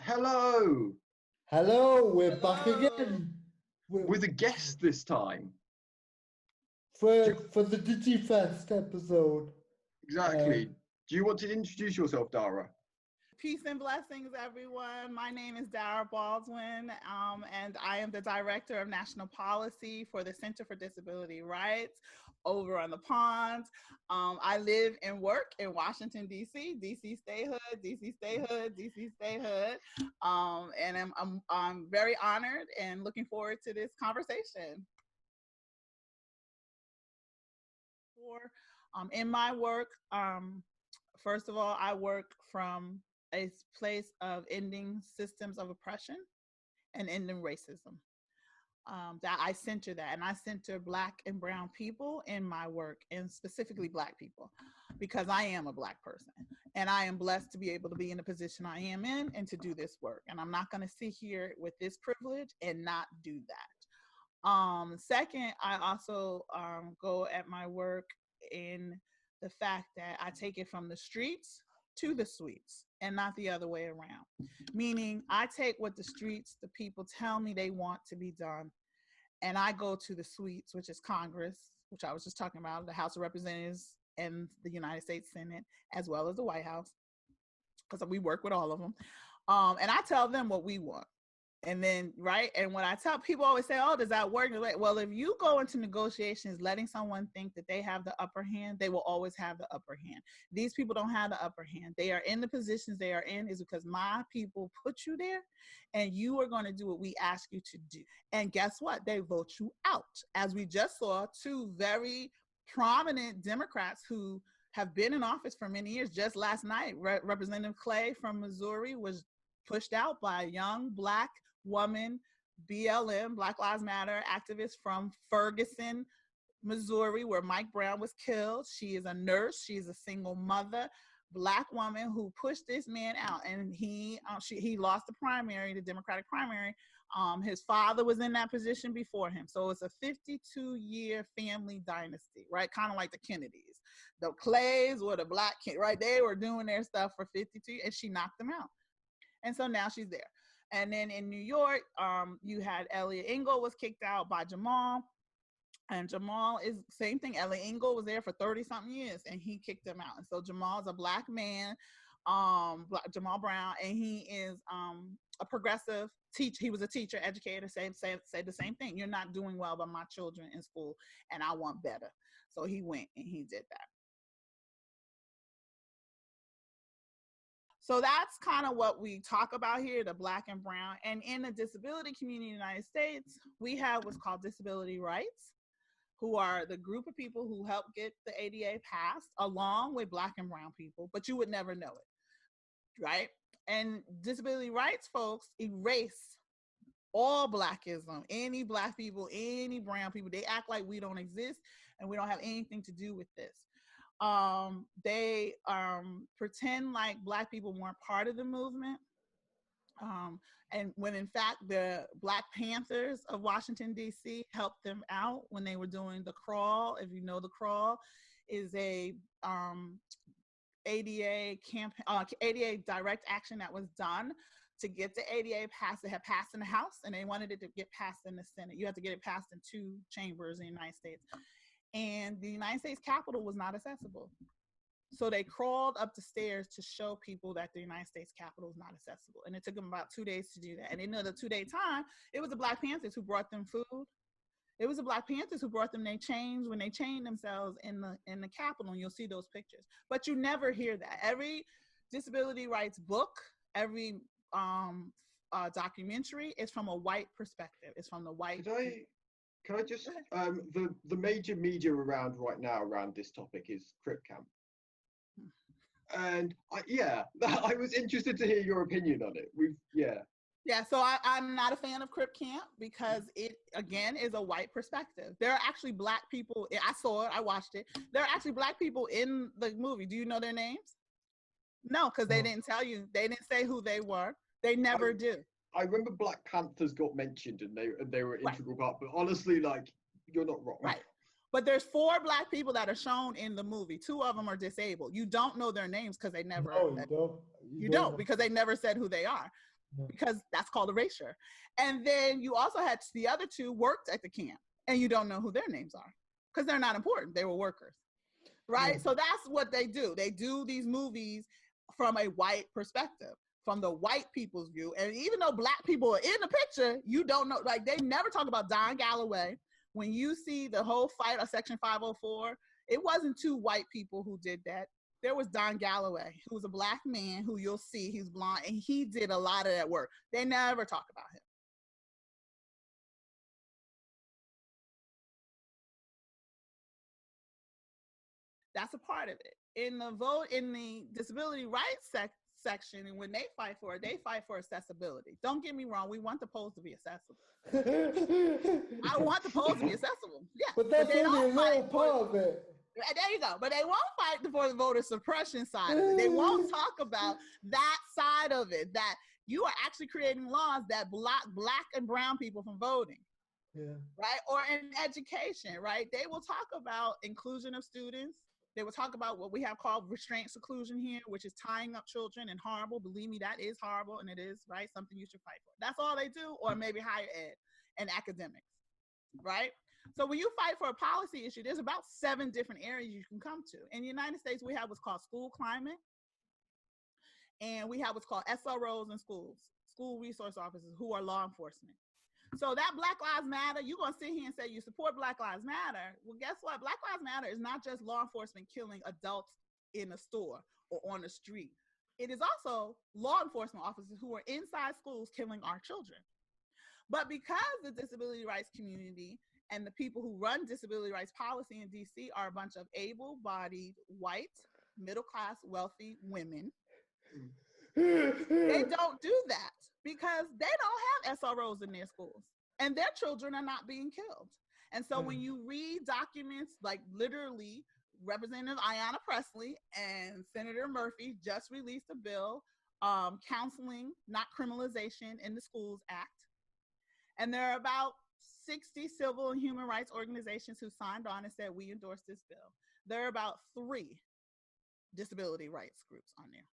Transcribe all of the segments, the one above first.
Hello, Hello, we're back Hello. again with, with a guest this time. Do for the DigiFest episode. exactly. Do you want to introduce yourself, Dara? Peace and blessings, everyone. My name is Dara Baldwin, and I am the Director of National Policy for the Center for Disability Rights over on the pond. I live and work in Washington, D.C., D.C. Stay Hood, D.C. Stay Hood, D.C. Stay Hood. And I'm very honored and looking forward to this conversation. In my work, first of all, I work from a place of ending systems of oppression and ending racism. That I center that, and I center Black and Brown people in my work, and specifically Black people, because I am a Black person, and I am blessed to be able to be in the position I am in and to do this work. And I'm not going to sit here with this privilege and not do that. Second, I also go at my work in the fact that I take it from the streets to the suites and not the other way around. Meaning I take what the streets, the people tell me they want to be done, and I go to the suites, which is Congress, which I was just talking about, the House of Representatives and the United States Senate, as well as the White House, because we work with all of them. And I tell them what we want. And then, right, and when I tell people always say, oh, does that work? Like, well, if you go into negotiations letting someone think that they have the upper hand, they will always have the upper hand. These people don't have the upper hand. They are in the positions they are in is because my people put you there, and you are going to do what we ask you to do. And guess what? They vote you out. As we just saw, two very prominent Democrats who have been in office for many years. Just last night, Representative Clay from Missouri was pushed out by a young Black woman, BLM, Black Lives Matter activist from Ferguson, Missouri, where Mike Brown was killed. She is a nurse. She is a single mother, Black woman who pushed this man out, and he lost the primary, the Democratic primary. His father was in that position before him. So it's a 52-year family dynasty, right? Kind of like the Kennedys. The Clays were the Black, right? They were doing their stuff for 52, and she knocked them out. And so now she's there. And then in New York, you had Elliot Engel was kicked out by Jamal. And Jamal is same thing. Elliot Engel was there for 30-something years, and he kicked him out. And so Jamal is a Black man, Jamal Brown, and he is a progressive teacher. He was a teacher, educator, say the same thing. You're not doing well by my children in school, and I want better. So he went and he did that. So that's kind of what we talk about here, the Black and Brown. And in the disability community in the United States, we have what's called disability rights, who are the group of people who help get the ADA passed along with Black and Brown people, but you would never know it, right? And disability rights folks erase all Blackism, any Black people, any Brown people. They act like we don't exist and we don't have anything to do with this. They pretend like Black people weren't part of the movement. And when in fact the Black Panthers of Washington, D.C. helped them out when they were doing the crawl. If you know, the crawl is a ADA ADA direct action that was done to get the ADA passed. It had passed in the House, and they wanted it to get passed in the Senate. You have to get it passed in 2 chambers in the United States. And the United States Capitol was not accessible. So they crawled up the stairs to show people that the United States Capitol is not accessible. And it took them about 2 days to do that. And in the 2-day time, it was the Black Panthers who brought them food. It was the Black Panthers who brought them their chains when they chained themselves in the Capitol, and you'll see those pictures. But you never hear that. Every disability rights book, every documentary is from a white perspective. It's from the white. Can I just, the major media around right now around this topic is Cripchat. And I was interested to hear your opinion on it. Yeah, so I'm not a fan of Cripchat because it, again, is a white perspective. There are actually Black people, I saw it, I watched it. There are actually Black people in the movie. Do you know their names? No, because they didn't tell you. They didn't say who they were. They never do. I remember Black Panthers got mentioned and they were an integral part, but honestly, like, you're not wrong. Right. But there's 4 Black people that are shown in the movie. 2 of them are disabled. You don't know their names because they never. No, you don't because they never said who they are. because that's called erasure. And then you also had the other two worked at the camp, and you don't know who their names are because they're not important. They were workers, right? So that's what they do. They do these movies from a white perspective, from the white people's view. And even though black people are in the picture, you don't know, like they never talk about Don Galloway. When you see the whole fight of Section 504, it wasn't two white people who did that. There was Don Galloway, who was a black man who you'll see, he's blonde, and he did a lot of that work. They never talk about him. That's a part of it. In the disability rights section, and when they fight for it, they fight for accessibility. Don't get me wrong, we want the polls to be accessible. I want the polls to be accessible. Yeah. But that's only a little part of it. There you go. But they won't fight for the voter suppression side of it. They won't talk about that side of it, that you are actually creating laws that block black and brown people from voting. Yeah. Right? Or in education, right? They will talk about inclusion of students. They will talk about what we have called restraint seclusion here, which is tying up children, and horrible. Believe me, that is horrible, and it is, right? Something you should fight for. That's all they do, or maybe higher ed and academics, right? So when you fight for a policy issue, there's about 7 different areas you can come to. In the United States, we have what's called school climate, and we have what's called SROs in schools, school resource officers, who are law enforcement. So that Black Lives Matter, you're gonna sit here and say you support Black Lives Matter. Well, guess what? Black Lives Matter is not just law enforcement killing adults in a store or on the street. It is also law enforcement officers who are inside schools killing our children. But because the disability rights community and the people who run disability rights policy in DC are a bunch of able-bodied, white, middle-class, wealthy women, they don't do that because they don't have SROs in their schools and their children are not being killed. And so when you read documents, like literally Representative Ayanna Pressley and Senator Murphy just released a bill, counseling, not criminalization in the Schools Act. And there are about 60 civil and human rights organizations who signed on and said, we endorse this bill. There are about 3 disability rights groups on there,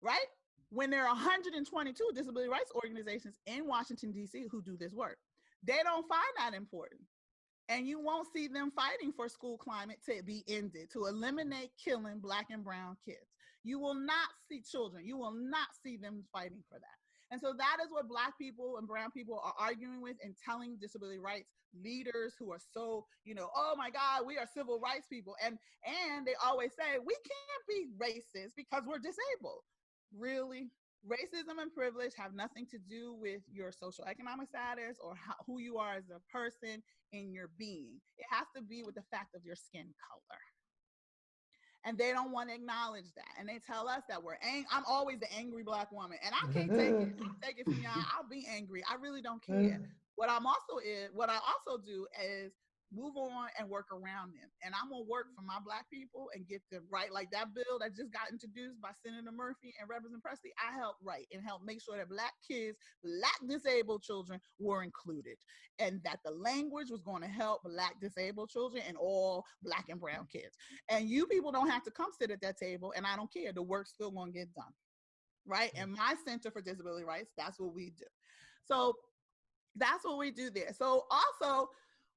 right? When there are 122 disability rights organizations in Washington, D.C. who do this work. They don't find that important. And you won't see them fighting for school climate to be ended, to eliminate killing Black and brown kids. You will not see children, you will not see them fighting for that. And so that is what Black people and brown people are arguing with and telling disability rights leaders who are so, oh my God, we are civil rights people. And they always say, we can't be racist because we're disabled. Really? Racism and privilege have nothing to do with your social economic status or who you are as a person in your being. It has to be with the fact of your skin color. And they don't want to acknowledge that. And they tell us that we're angry. I'm always the angry Black woman. And I can't take it. I'll take it from y'all. I'll be angry. I really don't care. What I also do is move on and work around them. And I'm gonna work for my Black people and get them right. Like that bill that just got introduced by Senator Murphy and Representative Pressley, I helped write and help make sure that Black kids, Black disabled children were included. And that the language was gonna help Black disabled children and all Black and brown kids. And you people don't have to come sit at that table, and I don't care, the work's still gonna get done, right? And my Center for Disability Rights, that's what we do. So that's what we do there. So also,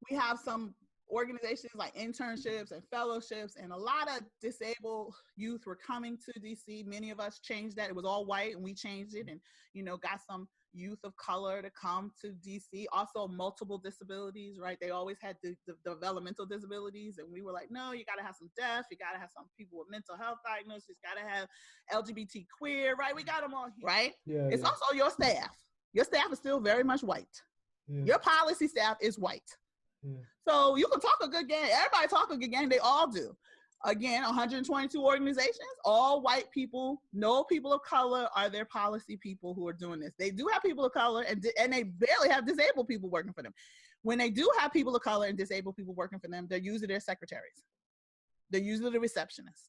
we have some organizations like internships and fellowships, and a lot of disabled youth were coming to DC. Many of us changed that. It was all white and we changed it and, got some youth of color to come to DC. Also multiple disabilities, right? They always had the developmental disabilities, and we were like, no, you gotta have some deaf, you gotta have some people with mental health diagnoses, gotta have LGBT queer, right? We got them all here, right? Yeah, it's also your staff. Your staff is still very much white. Yeah. Your policy staff is white. Yeah. So you can talk a good game. Everybody talk a good game. They all do. Again, 122 organizations, all white people, no people of color are their policy people who are doing this. They do have people of color and they barely have disabled people working for them. When they do have people of color and disabled people working for them, they're usually their secretaries. They're usually the receptionists.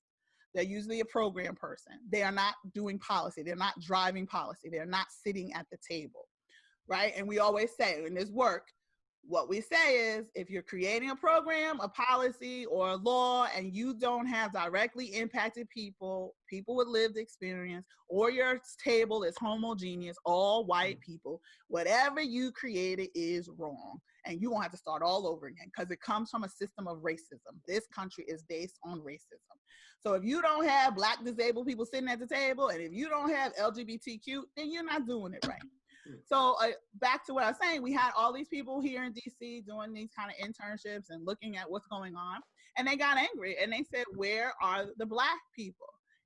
They're usually a program person. They are not doing policy. They're not driving policy. They're not sitting at the table, right? And we always say in this work, what we say is, if you're creating a program, a policy, or a law, and you don't have directly impacted people with lived experience, or your table is homogeneous, all white people, whatever you created is wrong. And you're going to have to start all over again, because it comes from a system of racism. This country is based on racism. So if you don't have Black disabled people sitting at the table, and if you don't have LGBTQ, then you're not doing it right. So back to what I was saying, we had all these people here in DC doing these kind of internships and looking at what's going on. And they got angry and they said, where are the Black people?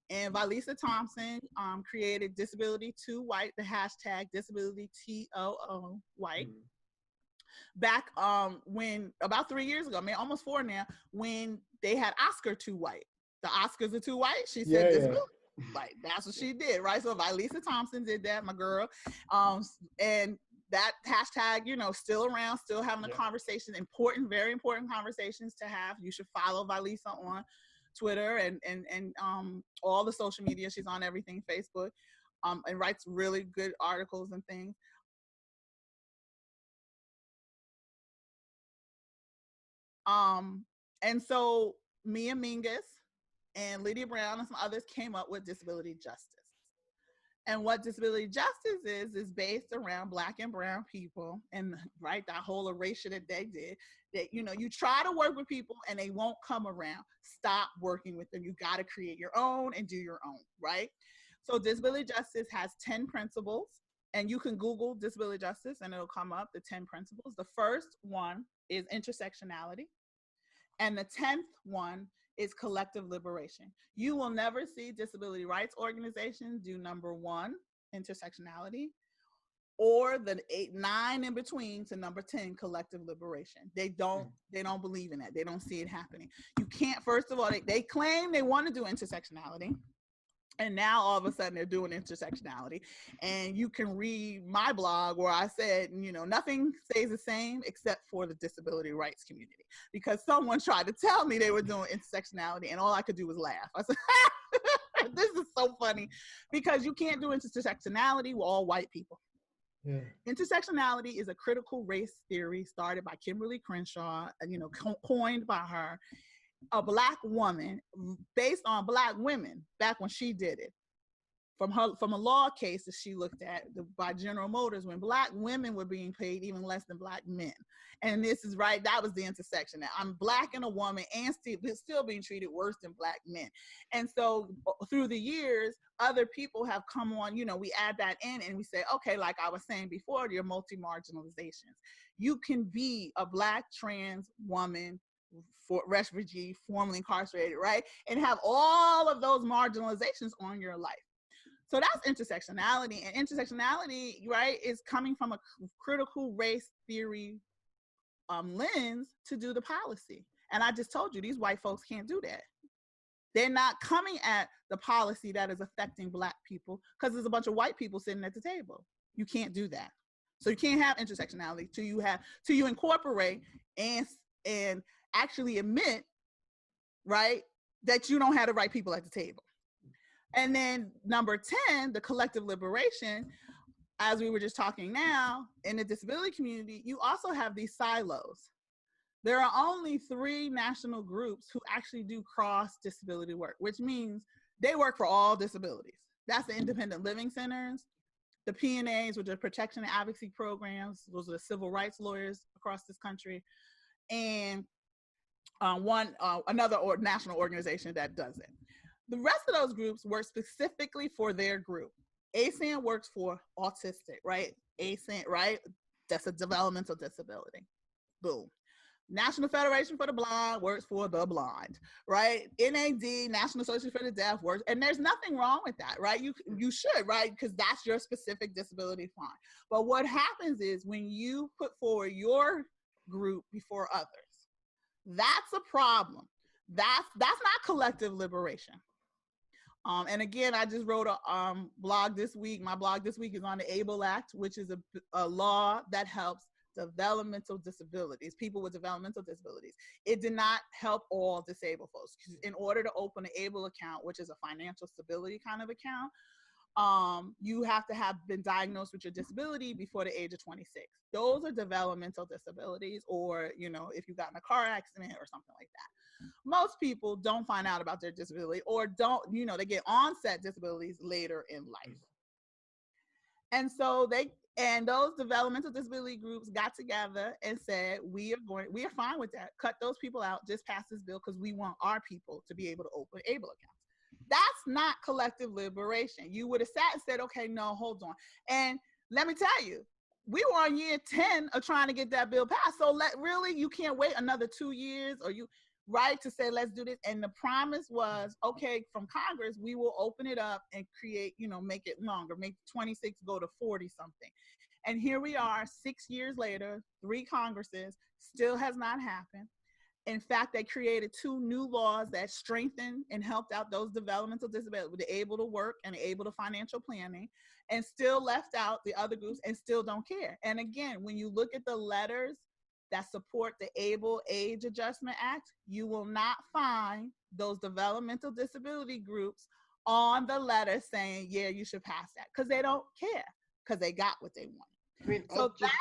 And Valisa Thompson created Disability to White, the hashtag Disability TOO White. Back when, about 3 years ago, I mean, almost 4 now, when they had Oscar to White. The Oscars are too white. She said disability. Like, that's what she did, right? So Valisa Thompson did that, my girl. And that hashtag, you know, still around, still having the conversation, important, very important conversations to have. You should follow Valisa on Twitter and all the social media. She's on everything, Facebook, and writes really good articles and things. And so Mia Mingus and Lydia Brown and some others came up with disability justice. And what disability justice is based around Black and brown people, and right, that whole erasure that they did, that, you know, you try to work with people and they won't come around. Stop working with them. You got to create your own and do your own, right? So disability justice has 10 principles, and you can Google disability justice and it'll come up, the 10 principles. The first one is intersectionality. And the 10th one is collective liberation. You will never see disability rights organizations do number 1, intersectionality, or the 8, 9 in between to number 10, collective liberation. They don't believe in that. They don't see it happening. You can't, first of all, they claim they want to do intersectionality. And now all of a sudden they're doing intersectionality. And you can read my blog where I said, you know, nothing stays the same except for the disability rights community, because someone tried to tell me they were doing intersectionality and all I could do was laugh. I said, this is so funny, because you can't do intersectionality with all white people. Yeah. Intersectionality is a critical race theory started by Kimberly Crenshaw, you know, coined by her. A Black woman, based on Black women, back when she did it, from a law case that she looked at by General Motors, when Black women were being paid even less than Black men. And this is right, that was the intersection. Now, I'm Black and a woman and still being treated worse than Black men. And so through the years, other people have come on, you know, we add that in and we say, okay, like I was saying before, your multi-marginalizations. You can be a Black trans woman, for refugee, formerly incarcerated, right? And have all of those marginalizations on your life. So that's intersectionality. And intersectionality, right, is coming from a critical race theory lens to do the policy. And I just told you, these white folks can't do that. They're not coming at the policy that is affecting Black people because there's a bunch of white people sitting at the table. You can't do that. So you can't have intersectionality till you incorporate and actually admit, right, that you don't have the right people at the table. And then number 10, the collective liberation, as we were just talking now, in the disability community, you also have these silos. There are only 3 national groups who actually do cross-disability work, which means they work for all disabilities. That's the independent living centers, the PNAs, which are protection and advocacy programs. Those are the civil rights lawyers across this country. And another national organization that does it. The rest of those groups work specifically for their group. ASAN works for autistic, right? ASAN, right? That's a developmental disability. Boom. National Federation for the Blind works for the blind, right? NAD, National Association for the Deaf, works, and there's nothing wrong with that, right? You should, right? Because that's your specific disability, fine. But what happens is when you put forward your group before others, that's a problem. That's not collective liberation. And again, I just wrote a blog this week. My blog this week is on the ABLE Act, which is a law that helps developmental disabilities, people with developmental disabilities. It did not help all disabled folks. In order to open an ABLE account, which is a financial stability kind of account, you have to have been diagnosed with your disability before the age of 26. Those are developmental disabilities, or, you know, if you got in a car accident or something like that. Most people don't find out about their disability, or don't, you know, they get onset disabilities later in life. And so those developmental disability groups got together and said, we are fine with that. Cut those people out, just pass this bill, because we want our people to be able to open ABLE accounts. That's not collective liberation. You would have sat and said, okay, no, hold on. And let me tell you, we were on year 10 of trying to get that bill passed. So really, you can't wait another 2 years, or to say, let's do this. And the promise was, okay, from Congress, we will open it up and create, you know, make it longer, make 26 go to 40 something. And here we are 6 years later, 3 Congresses, still has not happened. In fact, they created 2 new laws that strengthened and helped out those developmental disabilities, with the able to work and able to financial planning, and still left out the other groups and still don't care. And again, when you look at the letters that support the Able Age Adjustment Act, you will not find those developmental disability groups on the letter saying, yeah, you should pass that, because they don't care, because they got what they want. I mean, so that's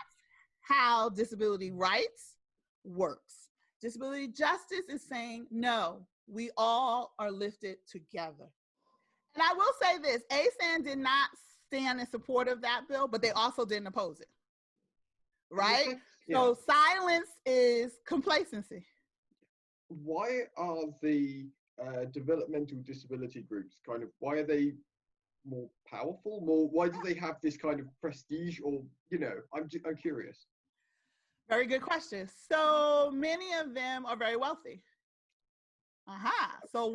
how disability rights works. Disability justice is saying, no, we all are lifted together. And I will say this, ASAN did not stand in support of that bill, but they also didn't oppose it, right? Yeah. So silence is complacency. Why are the developmental disability groups why are they more powerful? Why do they have this kind of prestige, or, you know, I'm curious. Very good question. So many of them are very wealthy. So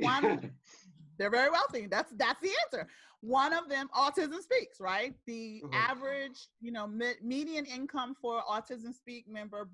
they're very wealthy. That's the answer. One of them, Autism Speaks, right? The average, you know, median income for Autism Speak member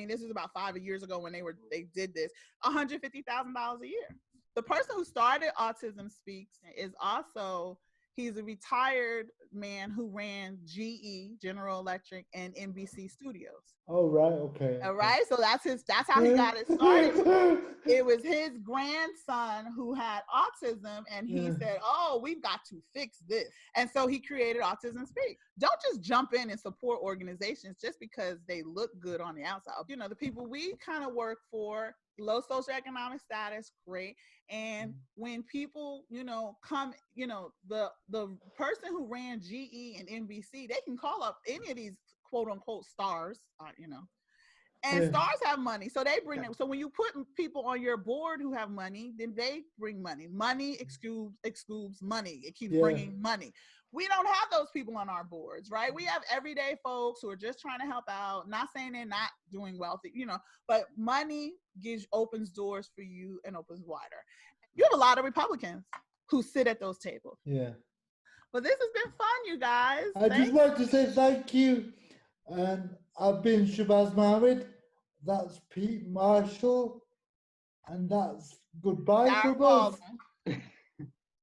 this is about 5 years ago when they did this, $150,000 a year. The person who started Autism Speaks is also, he's a retired man who ran GE, General Electric, and NBC Studios. Oh, right, okay. All right, so that's how he got it started. It was his grandson who had autism, and he said, oh, we've got to fix this. And so he created Autism Speak. Don't just jump in and support organizations just because they look good on the outside. You know, the people we kind of work for, low socioeconomic status, great. And when people, you know, come, you know, the person who ran GE and NBC, they can call up any of these quote unquote stars, you know, and stars have money. So they bring them. So when you put people on your board who have money, then they bring money. Money excludes money. It keeps bringing money. We don't have those people on our boards, right? We have everyday folks who are just trying to help out, not saying they're not doing wealthy, you know, but money opens doors for you and opens wider. You have a lot of Republicans who sit at those tables. Yeah. But this has been fun, you guys. I just want to say thank you. And I've been Shabaaz Mohammed. That's Pete Marshall. And that's goodbye, Dara Shabaaz.